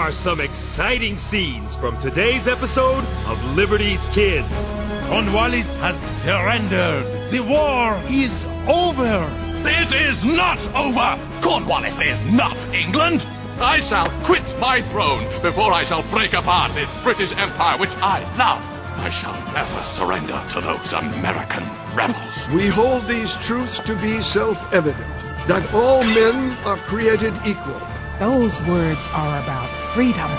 are some exciting scenes from today's episode of Liberty's Kids. Cornwallis has surrendered. The war is over. It is not over! Cornwallis is not England! I shall quit my throne before I shall break apart this British Empire which I love. I shall never surrender to those American rebels. We hold these truths to be self-evident, that all men are created equal. Those words are about freedom.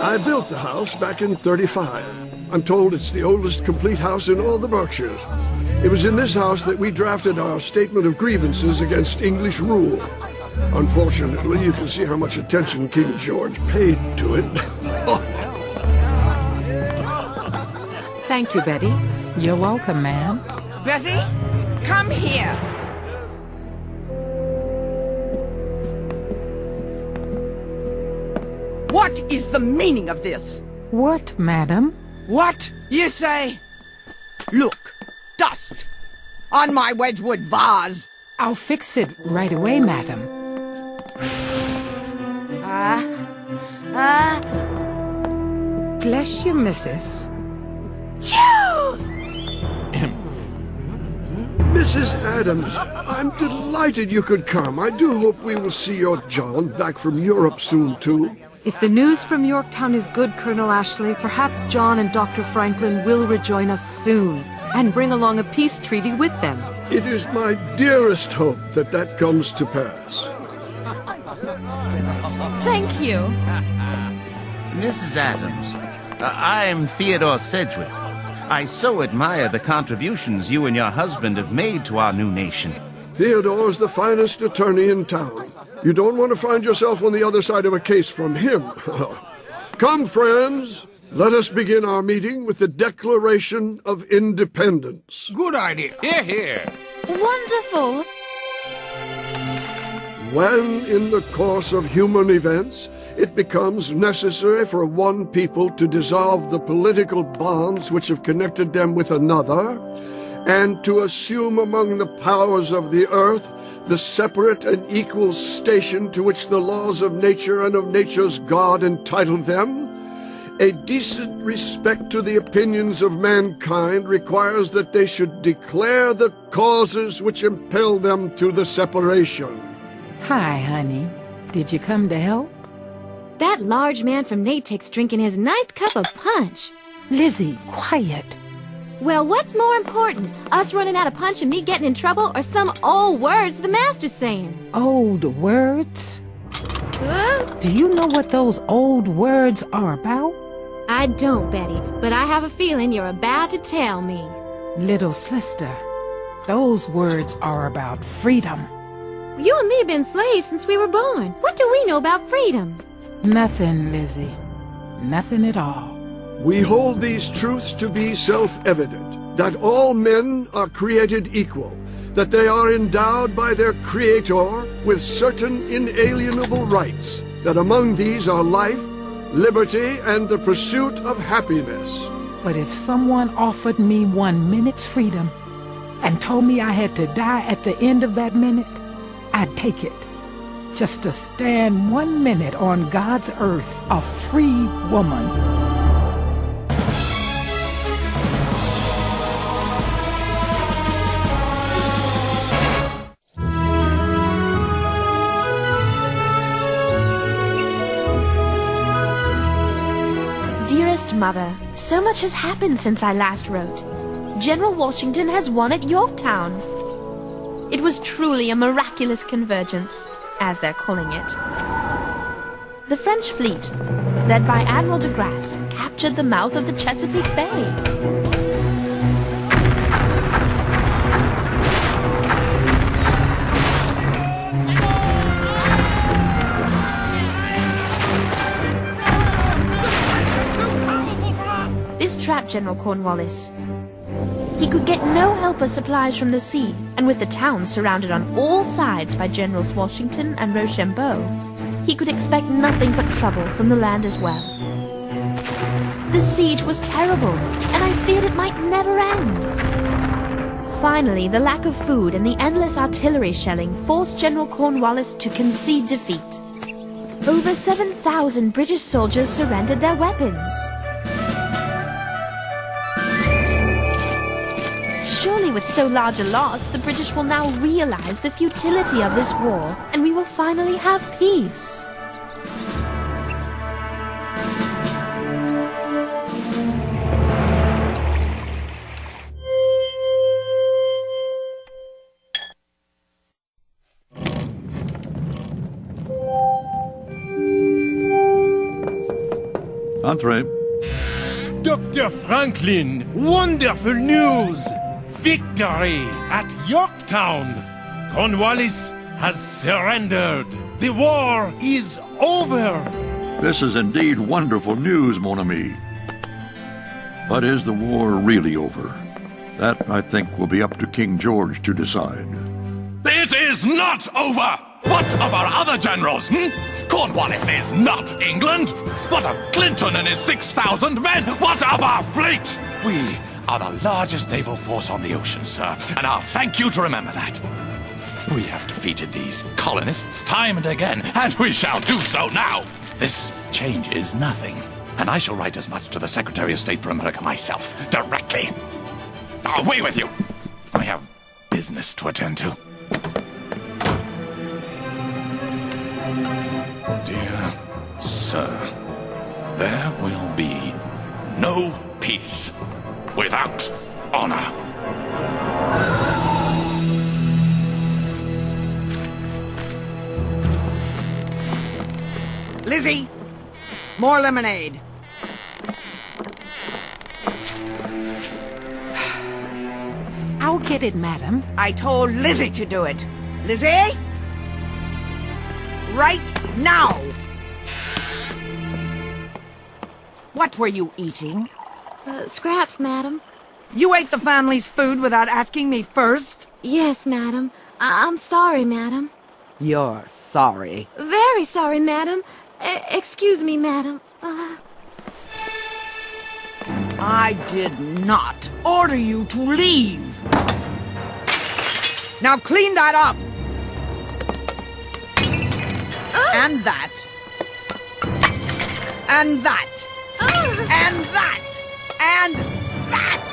I built the house back in '35. I'm told it's the oldest complete house in all the Berkshires. It was in this house that we drafted our statement of grievances against English rule. Unfortunately, you can see how much attention King George paid to it. Thank you, Betty. You're welcome, ma'am. Betty, come here. What is the meaning of this? What, madam? What, you say? Look, dust on my Wedgwood vase. I'll fix it right away, madam. Bless you, missus. Mrs. Adams, I'm delighted you could come. I do hope we will see your John back from Europe soon, too. If the news from Yorktown is good, Colonel Ashley, perhaps John and Dr. Franklin will rejoin us soon and bring along a peace treaty with them. It is my dearest hope that that comes to pass. Thank you. Mrs. Adams, I'm Theodore Sedgwick. I so admire the contributions you and your husband have made to our new nation. Theodore's the finest attorney in town. You don't want to find yourself on the other side of a case from him. Come, friends. Let us begin our meeting with the Declaration of Independence. Good idea. Hear, hear. Wonderful. When, in the course of human events, it becomes necessary for one people to dissolve the political bonds which have connected them with another, and to assume among the powers of the earth the separate and equal station to which the laws of nature and of nature's God entitled them, a decent respect to the opinions of mankind requires that they should declare the causes which impel them to the separation. Hi, honey. Did you come to help? That large man from Natex drinking his 9th cup of punch. Lizzie, quiet. Well, what's more important? Us running out of punch and me getting in trouble, or some old words the master's saying? Old words? Do you know what those old words are about? I don't, Betty, but I have a feeling you're about to tell me. Little sister, those words are about freedom. You and me have been slaves since we were born. What do we know about freedom? Nothing, Lizzie. Nothing at all. We hold these truths to be self-evident, that all men are created equal, that they are endowed by their Creator with certain inalienable rights, that among these are life, liberty, and the pursuit of happiness. But if someone offered me 1 minute's freedom and told me I had to die at the end of that minute, I'd take it. Just to stand 1 minute on God's earth, a free woman. Dearest Mother, so much has happened since I last wrote. General Washington has won at Yorktown. It was truly a miraculous convergence, as they're calling it. The French fleet, led by Admiral de Grasse, captured the mouth of the Chesapeake Bay. This trapped General Cornwallis. He could get no help or supplies from the sea, and with the town surrounded on all sides by Generals Washington and Rochambeau, he could expect nothing but trouble from the land as well. The siege was terrible, and I feared it might never end. Finally, the lack of food and the endless artillery shelling forced General Cornwallis to concede defeat. Over 7,000 British soldiers surrendered their weapons. Surely with so large a loss, the British will now realize the futility of this war, and we will finally have peace. Entrez. Dr. Franklin, wonderful news! Victory at Yorktown! Cornwallis has surrendered. The war is over. This is indeed wonderful news, mon ami. But is the war really over? That, I think, will be up to King George to decide. It is not over! What of our other generals, Cornwallis is not England! What of Clinton and his 6,000 men? What of our fleet? We are the largest naval force on the ocean, sir, and I'll thank you to remember that. We have defeated these colonists time and again, and we shall do so now. This change is nothing, and I shall write as much to the Secretary of State for America myself, directly. Away with you! I have business to attend to. Dear sir, there will be no peace without honor. Lizzie, more lemonade. I'll get it, madam. I told Lizzie to do it. Lizzie? Right now! What were you eating? Scraps, madam. You ate the family's food without asking me first? Yes, madam. I'm sorry, madam. You're sorry. Very sorry, madam. Excuse me, madam. I did not order you to leave. Now clean that up. And that. And that. And that. And that.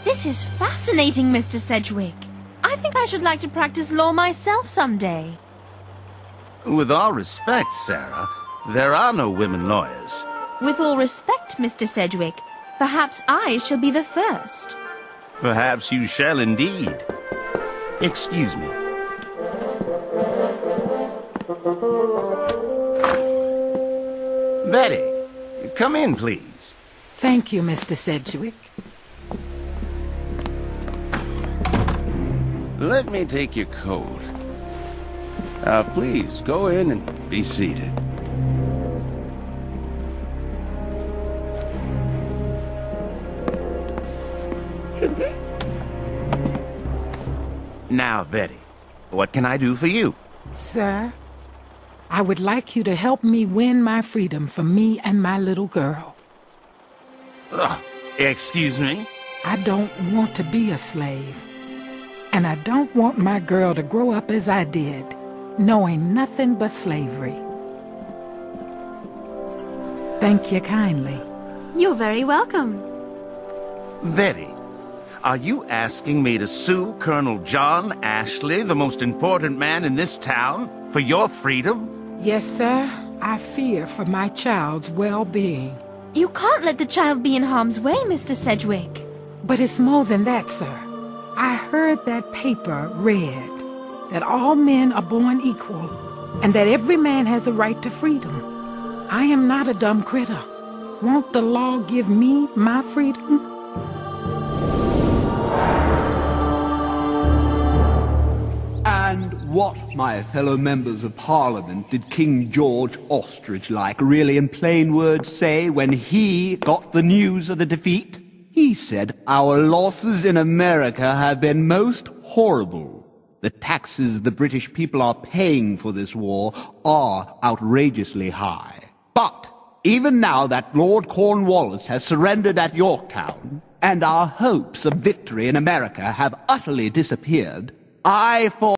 This is fascinating, Mr. Sedgwick. I think I should like to practice law myself someday. With all respect, Sarah, there are no women lawyers. With all respect, Mr. Sedgwick, perhaps I shall be the first. Perhaps you shall indeed. Excuse me. Betty, come in, please. Thank you, Mr. Sedgwick. Let me take your coat. Now, please, go in and be seated. Now, Betty, what can I do for you? Sir, I would like you to help me win my freedom for me and my little girl. Excuse me? I don't want to be a slave. And I don't want my girl to grow up as I did, knowing nothing but slavery. Thank you kindly. You're very welcome. Betty, are you asking me to sue Colonel John Ashley, the most important man in this town, for your freedom? Yes, sir. I fear for my child's well-being. You can't let the child be in harm's way, Mr. Sedgwick. But it's more than that, sir. I heard that paper read that all men are born equal and that every man has a right to freedom. I am not a dumb critter. Won't the law give me my freedom? And what, my fellow members of Parliament, did King George Ostrich-like really in plain words say when he got the news of the defeat? He said, "Our losses in America have been most horrible. The taxes the British people are paying for this war are outrageously high. But even now that Lord Cornwallis has surrendered at Yorktown, and our hopes of victory in America have utterly disappeared, I for